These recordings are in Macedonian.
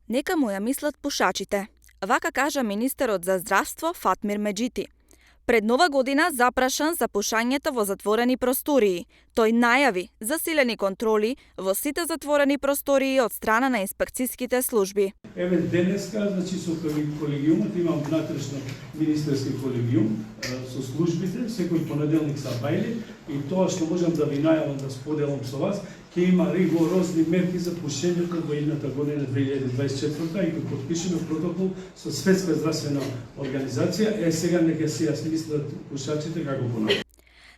Нека му ја мислат пушачите. Вака кажа министерот за здравство Фатмир Меджити. Пред Нова година запрашан за пушањето во затворени простории. Тој најави засилени контроли во сите затворени простории од страна на инспекцијските служби. Еве денеска, со колегиумот имам внатрешно министерски колегиум со службите, секој понеделник са бајли и тоа што можам да ви најавам да споделам со вас, ќе има ригорозни мерки за пушењето во едната година 2024 и ќе потпишеме протокол со Светска здравствена организација. Сега нека си ја смислат пушачите како понатаму.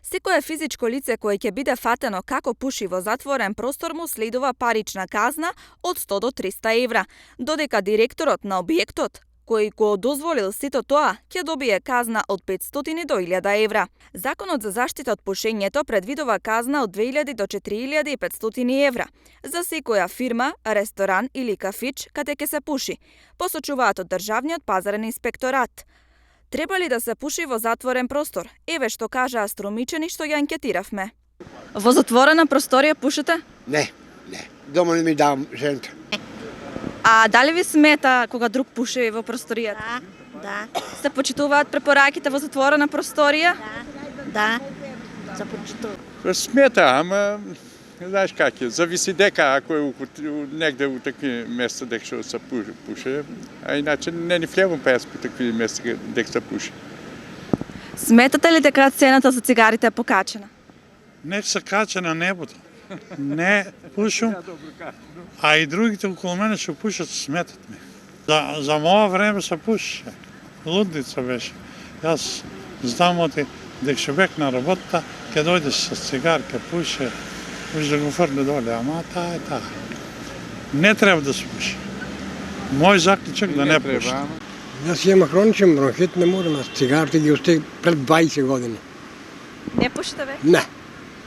Секое физичко лице кое ќе биде фатено како пуши во затворен простор му следува парична казна од 100 до 300 евра, додека директорот на објектот кој го дозволил сето тоа, ќе добие казна од 500 до 1000 евра. Законот за заштита од пушењето предвидува казна од 2000 до 4500 евра за секоја фирма, ресторан или кафич каде ќе се пуши, посочуваат од Државниот пазарен инспекторат. Треба ли да се пуши во затворен простор? Еве што кажа Астромичени што ја анкетиравме. Во затворена просторија пушите? Не. Дома не ми давам жената. А дали ви смета кога друг пуши во просторијата? Да. Се почитуваат препораките во затворена просторија? Да. Се почитува. Смета, ама знаеш как е, зависи дека ако е негде у такви места дека што се пуше, а иначе не ни влевам пес по такви места дека се пуши. Сметате ли дека цената за цигарите е покачена? Не се кача на небото. Не пушам, а и другите около мене што пушат сметат ми. За моја време се пушеше. Лудница беше. Јас знам оти дека што бек на работа, ќе дојде со цигар, ќе пуше, да го фрли доле, ама таа е таа. Не треба да се пуши. Мој заклучок да не пуши. Јас имам хроничен бронхит, не морам, аз цигарите ги остиг пред 20 години. Не пушите веќе? Не,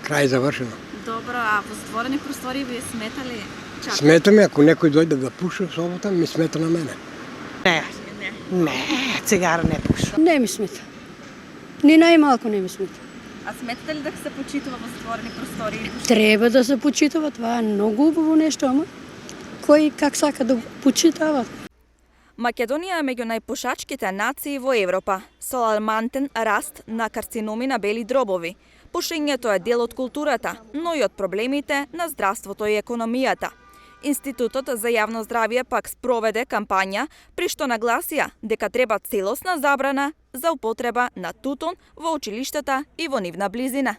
крај завршено. Добро, а во затворени простории ви сметали чак? Сметаме, ако некој дојде да пуша собота, ми смета на мене. Не, цигара не пушам. Не ми смета. Ни најмалку не ми смета. А сметате ли дека се почитува во затворени простории? Треба да се почитува, това е многу убаво нешто, ама кој как сака да го почитава? Македонија е меѓу најпушачките нации во Европа, со алармантен раст на карциноми на бели дробови. Пушењето е дел од културата, но и од проблемите на здравството и економијата. Институтот за јавно здравје пак спроведе кампања при што нагласија дека треба целосна забрана за употреба на тутун во училиштата и во нивна близина.